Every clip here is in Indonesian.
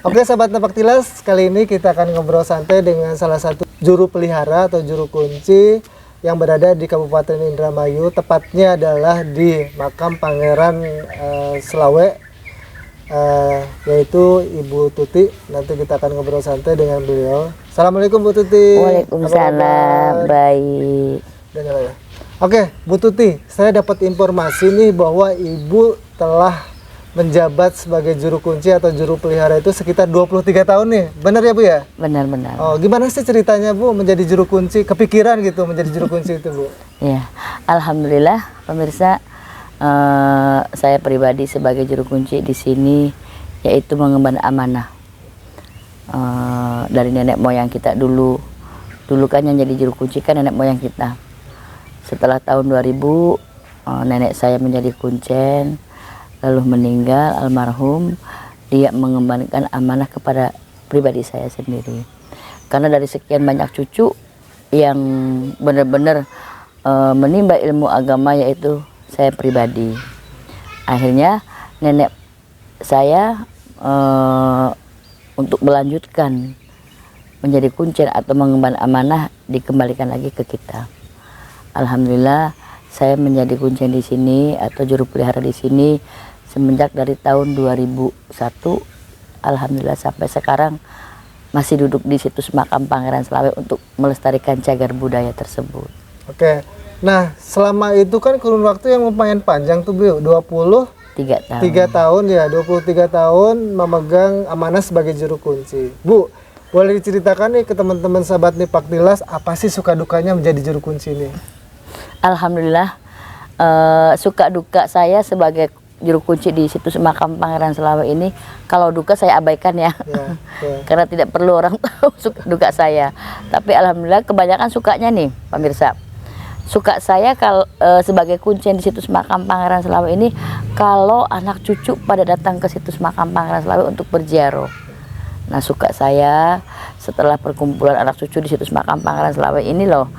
Oke, sahabat Napak Tilas, kali ini kita akan ngobrol santai dengan salah satu juru pelihara atau juru kunci yang berada di Kabupaten Indramayu, tepatnya adalah di makam Pangeran Selawe, yaitu Ibu Tuti. Nanti kita akan ngobrol santai dengan beliau. Assalamualaikum Bu Tuti. Waalaikumsalam, baik. Ya. Oke, Bu Tuti, saya dapat informasi nih bahwa Ibu telah menjabat sebagai juru kunci atau juru pelihara itu sekitar 23 tahun nih. Benar ya Bu ya? Benar-benar. Oh, gimana sih ceritanya Bu menjadi juru kunci? Kepikiran gitu menjadi juru kunci itu Bu? Ya, alhamdulillah pemirsa, saya pribadi sebagai juru kunci di sini yaitu mengemban amanah dari nenek moyang kita dulu. Dulu kan yang jadi juru kunci kan nenek moyang kita. Setelah tahun 2000 nenek saya menjadi kuncen, lalu meninggal almarhum. Dia mengembankan amanah kepada pribadi saya sendiri. Karena dari sekian banyak cucu yang benar-benar menimba ilmu agama, yaitu saya pribadi. Akhirnya nenek saya untuk melanjutkan menjadi kuncen atau mengemban amanah dikembalikan lagi ke kita. Alhamdulillah saya menjadi kuncen di sini atau juru pelihara di sini semenjak dari tahun 2001. Alhamdulillah sampai sekarang masih duduk di situs makam Pangeran Selawe untuk melestarikan cagar budaya tersebut. Oke. Nah, selama itu kan kurun waktu yang lumayan panjang tuh Bu, 23 tahun. 3 tahun ya, 23 tahun memegang amanah sebagai juru kunci. Bu, boleh diceritakan nih ke teman-teman sahabat Napak Tilas, apa sih suka dukanya menjadi juru kunci ini? Alhamdulillah, suka duka saya sebagai juru kunci di situs makam Pangeran Selawe ini, kalau duka saya abaikan ya, karena tidak perlu orang tahu suka duka saya. Tapi alhamdulillah kebanyakan sukanya nih pemirsa. Suka saya kalau sebagai kuncen di situs makam Pangeran Selawe ini, kalau anak cucu pada datang ke situs makam Pangeran Selawe untuk berziarah. Nah, suka saya setelah perkumpulan anak cucu di situs makam Pangeran Selawe ini loh,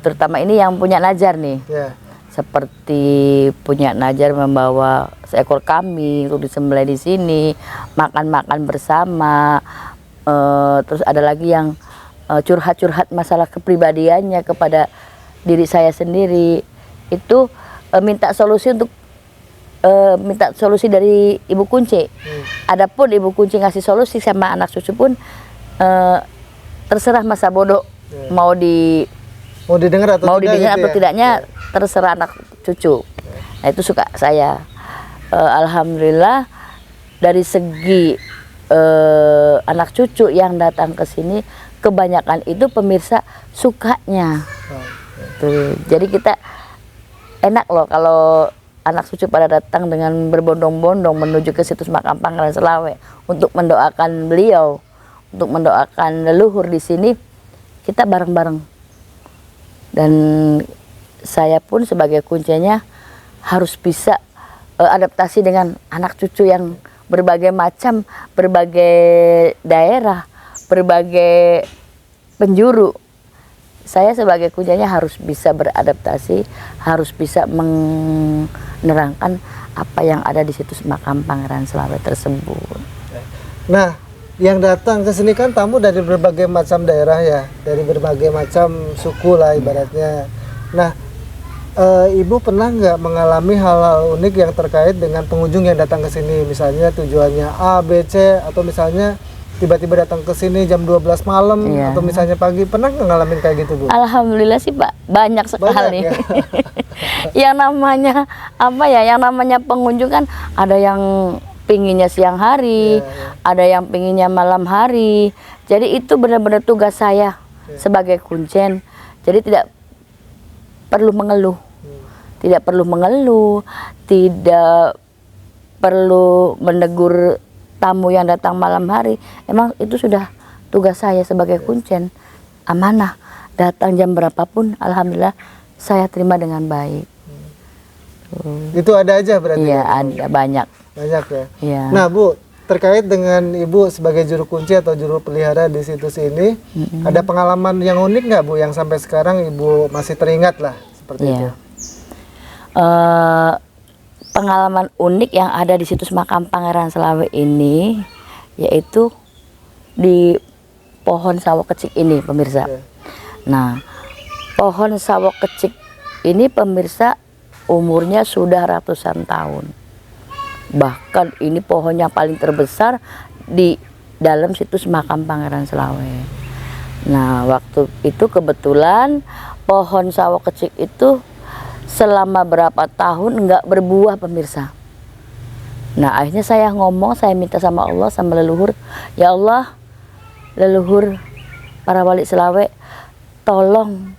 terutama ini yang punya najar nih. Seperti punya najar membawa seekor kambing untuk disembelih di sini, makan-makan bersama. Terus ada lagi yang curhat-curhat masalah kepribadiannya kepada diri saya sendiri. Itu minta solusi untuk minta solusi dari ibu kunci. Adapun ibu kunci ngasih solusi sama anak cucu pun terserah masa bodoh mau didengar atau tidaknya terserah anak cucu. Nah, itu suka saya. Alhamdulillah dari segi anak cucu yang datang ke sini kebanyakan itu pemirsa sukanya. Tuh, jadi kita enak loh kalau anak cucu pada datang dengan berbondong-bondong menuju ke situs makam Pangeran Selawe untuk mendoakan beliau, untuk mendoakan leluhur di sini. Kita bareng-bareng. Dan saya pun sebagai kuncinya harus bisa adaptasi dengan anak cucu yang berbagai macam, berbagai daerah, berbagai penjuru. Saya sebagai kuncinya harus bisa beradaptasi, harus bisa menerangkan apa yang ada di situs makam Pangeran Selawe tersebut. Nah, yang datang ke sini kan tamu dari berbagai macam daerah ya, dari berbagai macam suku lah ibaratnya. Nah, Ibu pernah nggak mengalami hal-hal unik yang terkait dengan pengunjung yang datang ke sini? Misalnya tujuannya A, B, C, atau misalnya tiba-tiba datang ke sini jam 12 malam atau misalnya pagi. Pernah nggak ngalamin kayak gitu Bu? Alhamdulillah sih Pak, banyak sekali. Ya? Yang namanya apa ya? Yang namanya pengunjung kan ada yang pinginnya siang hari, ada yang pinginnya malam hari. Jadi itu benar-benar tugas saya sebagai kuncen. Jadi tidak perlu mengeluh, tidak perlu mengeluh, tidak perlu menegur tamu yang datang malam hari. Emang itu sudah tugas saya sebagai kuncen. Amanah, datang jam berapapun, alhamdulillah saya terima dengan baik. Itu ada aja berarti? Iya, ada banyak. Banyak ya? Iya. Nah Bu, terkait dengan Ibu sebagai juru kunci atau juru pelihara di situs ini, ada pengalaman yang unik nggak Bu, yang sampai sekarang Ibu masih teringat lah seperti itu? Pengalaman unik yang ada di situs makam Pangeran Selawe ini, yaitu di pohon sawo kecik ini pemirsa. Nah, pohon sawo kecik ini pemirsa umurnya sudah ratusan tahun. Bahkan ini pohon yang paling terbesar di dalam situs makam Pangeran Selawe. Nah, waktu itu kebetulan pohon sawo kecik itu selama berapa tahun nggak berbuah pemirsa. Nah, akhirnya saya ngomong, saya minta sama Allah, sama leluhur, ya Allah, leluhur para wali Selawe, tolong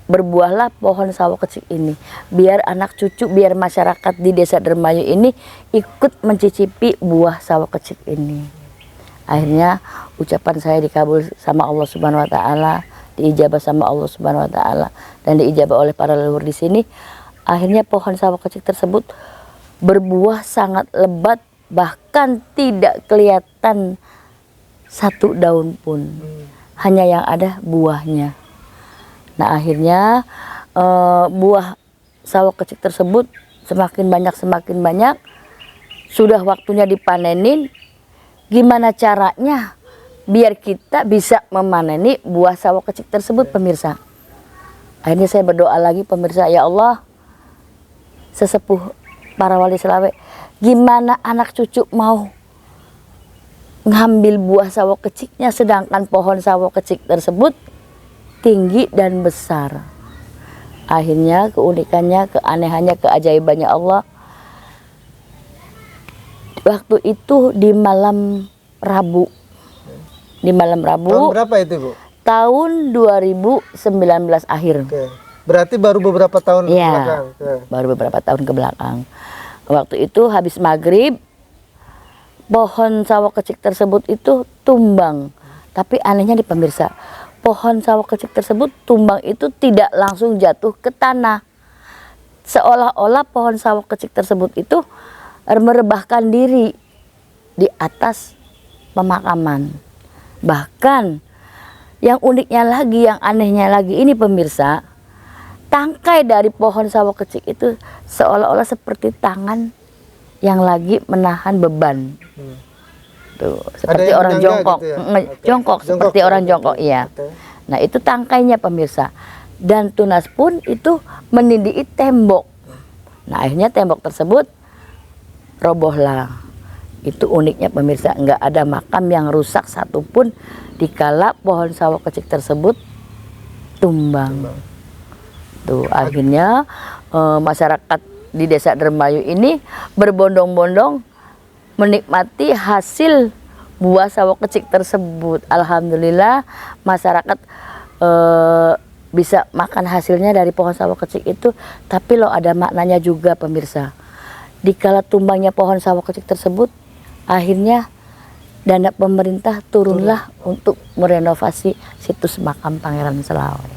berbuahlah pohon sawo kecik ini, biar anak cucu, biar masyarakat di Desa Dermayu ini ikut mencicipi buah sawo kecik ini. Akhirnya ucapan saya dikabul sama Allah Subhanahu wa taala, diijabah sama Allah Subhanahu wa taala, dan diijabah oleh para leluhur di sini. Akhirnya pohon sawo kecik tersebut berbuah sangat lebat, bahkan tidak kelihatan satu daun pun, hanya yang ada buahnya. Nah, akhirnya buah sawo kecik tersebut semakin banyak, sudah waktunya dipanenin. Gimana caranya biar kita bisa memaneni buah sawo kecik tersebut pemirsa? Akhirnya saya berdoa lagi pemirsa, ya Allah, sesepuh para wali Selawe, gimana anak cucu mau ngambil buah sawo keciknya, sedangkan pohon sawo kecik tersebut tinggi dan besar. Akhirnya keunikannya, keanehannya, keajaibannya Allah, waktu itu di malam Rabu. Tahun berapa itu, Bu? Tahun 2019 akhir. Oke. Berarti baru beberapa tahun ke Ya, belakang. baru beberapa tahun ke belakang. Waktu itu habis maghrib, pohon sawo kecik tersebut itu tumbang. Tapi anehnya di pemirsa, pohon sawo kecik tersebut tumbang itu tidak langsung jatuh ke tanah. Seolah-olah pohon sawo kecik tersebut itu merebahkan diri di atas pemakaman. Bahkan yang uniknya lagi, yang anehnya lagi ini pemirsa, tangkai dari pohon sawo kecik itu seolah-olah seperti tangan yang lagi menahan beban. Tuh, seperti orang jongkok, gitu ya? Jongkok seperti orang jongkok, iya. Nah, itu tangkainya pemirsa. Dan tunas pun itu menindih tembok. Nah, akhirnya tembok tersebut robohlah. Itu uniknya pemirsa, nggak ada makam yang rusak satupun dikala pohon sawo kecik tersebut tumbang. Tuh, akhirnya masyarakat di Desa Dermayu ini berbondong-bondong menikmati hasil buah sawo kecik tersebut. Alhamdulillah masyarakat bisa makan hasilnya dari pohon sawo kecik itu. Tapi loh, ada maknanya juga pemirsa. Dikala tumbangnya pohon sawo kecik tersebut, akhirnya dana pemerintah turunlah untuk merenovasi situs makam Pangeran Selawe.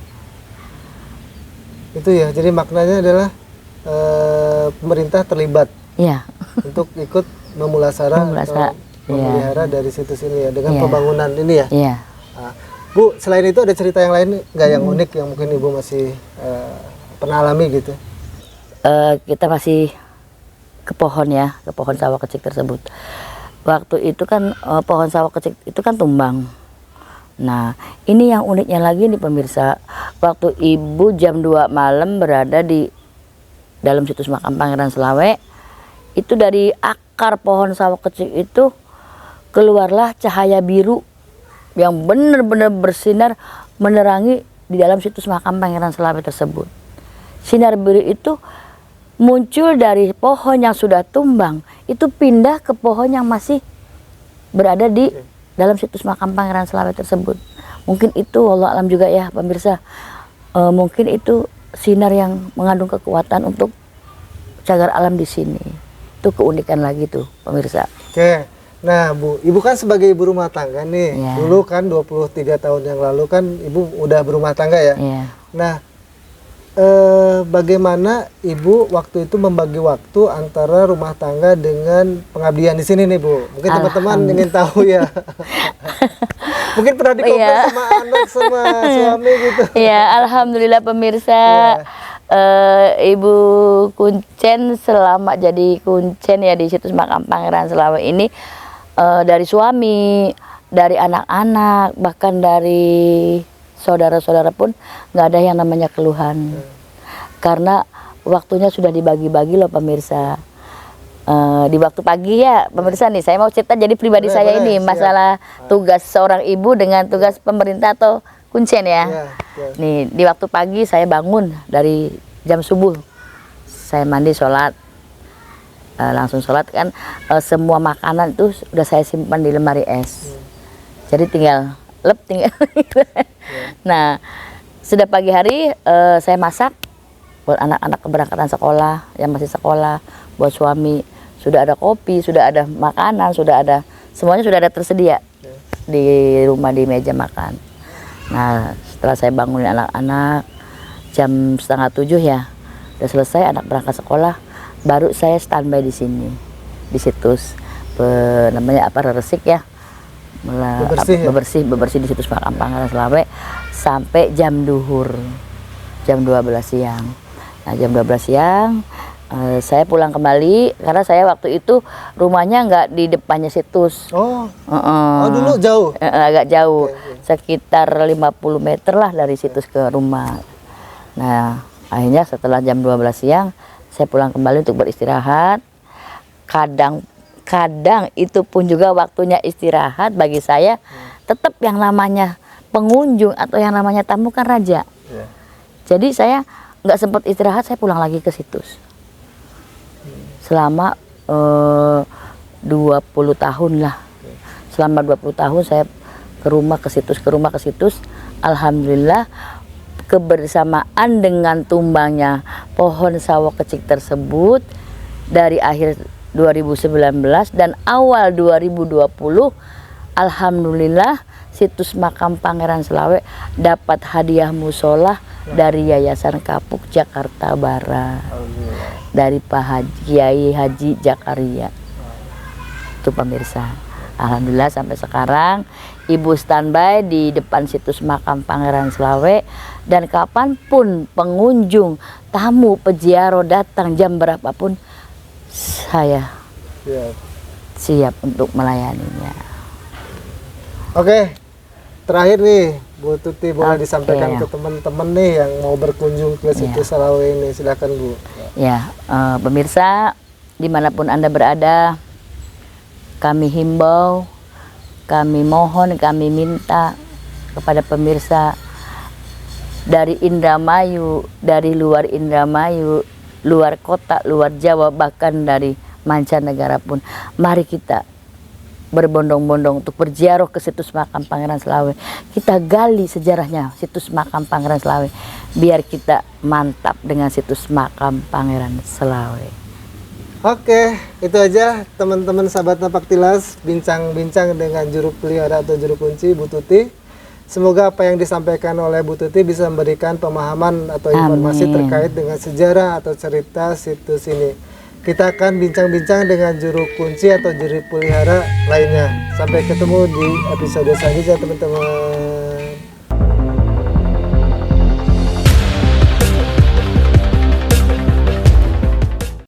Itu ya, jadi maknanya adalah pemerintah terlibat Ya. untuk ikut memulasara atau memelihara dari situs ini ya, dengan pembangunan ini ya. Iya. Nah, Bu, selain itu ada cerita yang lain nggak yang unik yang mungkin Ibu masih pernah alami gitu? Kita masih ke pohon ya, ke pohon sawo kecik tersebut. Waktu itu kan pohon sawo kecik itu kan tumbang. Nah, ini yang uniknya lagi nih pemirsa. Waktu Ibu jam 2 malam berada di dalam situs makam Pangeran Selawe, itu dari akar pohon sawo kecik itu keluarlah cahaya biru yang benar-benar bersinar menerangi di dalam situs makam Pangeran Selawe tersebut. Sinar biru itu muncul dari pohon yang sudah tumbang, itu pindah ke pohon yang masih berada di dalam situs makam Pangeran Selawe tersebut. Mungkin itu wallahu alam juga ya pemirsa, mungkin itu sinar yang mengandung kekuatan untuk cagar alam di sini. Itu keunikan lagi tuh pemirsa. Oke. Nah, Bu, Ibu kan sebagai ibu rumah tangga nih. Ya. Dulu kan 23 tahun yang lalu kan Ibu udah berumah tangga ya. Ya. Nah, bagaimana Ibu waktu itu membagi waktu antara rumah tangga dengan pengabdian di sini nih, Bu? Mungkin teman-teman ingin tahu ya. Mungkin pernah dikompar sama anak, sama suami gitu. Iya, alhamdulillah pemirsa. Ibu Kuncen selama jadi Kuncen ya di situs makam Pangeran Selawe ini, dari suami, dari anak-anak, bahkan dari saudara-saudara pun nggak ada yang namanya keluhan. Karena waktunya sudah dibagi-bagi loh pemirsa. Di waktu pagi ya pemirsa nih, saya mau cerita jadi pribadi saya ini masalah tugas seorang ibu dengan tugas pemerintah atau Kuncen ya. Nih di waktu pagi saya bangun dari jam subuh, saya mandi sholat, langsung sholat kan, semua makanan itu udah saya simpan di lemari es. Jadi tinggal tinggal. Nah sudah pagi hari saya masak buat anak-anak keberangkatan sekolah yang masih sekolah, buat suami sudah ada kopi, sudah ada makanan, sudah ada semuanya, sudah ada tersedia di rumah di meja makan. Nah setelah saya bangunin anak-anak jam 6:30 ya, udah selesai anak berangkat sekolah, baru saya standby di sini di situs namanya apa, resik ya, bebersih di situs makam Pangeran Selawe sampai jam duhur, jam 12 siang. Nah jam 12 siang saya pulang kembali karena saya waktu itu rumahnya nggak di depannya situs. Oh dulu jauh? Agak jauh, sekitar 50 meter lah dari situs ke rumah. Nah akhirnya setelah jam 12 siang saya pulang kembali untuk beristirahat. Kadang itu pun juga waktunya istirahat bagi saya. Tetap yang namanya pengunjung atau yang namanya tamu kan raja. Jadi saya nggak sempat istirahat, saya pulang lagi ke situs selama 20 tahun lah. Selama 20 tahun saya ke rumah ke situs. Alhamdulillah kebersamaan dengan tumbangnya pohon sawo kecik tersebut dari akhir 2019 dan awal 2020, alhamdulillah situs makam Pangeran Selawe dapat hadiah musola dari Yayasan Kapuk Jakarta Barat, dari Pak Kiai Haji Jakaria. Itu pemirsa, alhamdulillah sampai sekarang ibu standby di depan situs makam Pangeran Selawe, dan kapanpun pengunjung, tamu, peziarah datang jam berapapun saya siap untuk melayaninya. Oke, terakhir nih Bu Tuti, boleh disampaikan ke teman-teman nih yang mau berkunjung ke situs Selawe ini, silakan Bu. Ya, pemirsa dimanapun Anda berada, kami himbau, kami mohon, kami minta kepada pemirsa dari Indramayu, dari luar Indramayu, luar kota, luar Jawa, bahkan dari mancanegara pun, mari kita berbondong-bondong untuk berziarah ke situs makam Pangeran Selawe. Kita gali sejarahnya situs makam Pangeran Selawe, biar kita mantap dengan situs makam Pangeran Selawe. Oke, itu aja teman-teman sahabat Napak Tilas, bincang-bincang dengan juru pelihara atau juru kunci Bu Tuti. Semoga apa yang disampaikan oleh Bu Tuti bisa memberikan pemahaman atau informasi terkait dengan sejarah atau cerita situs ini. Kita akan bincang-bincang dengan juru kunci atau juru pelihara lainnya. Sampai ketemu di episode selanjutnya teman-teman.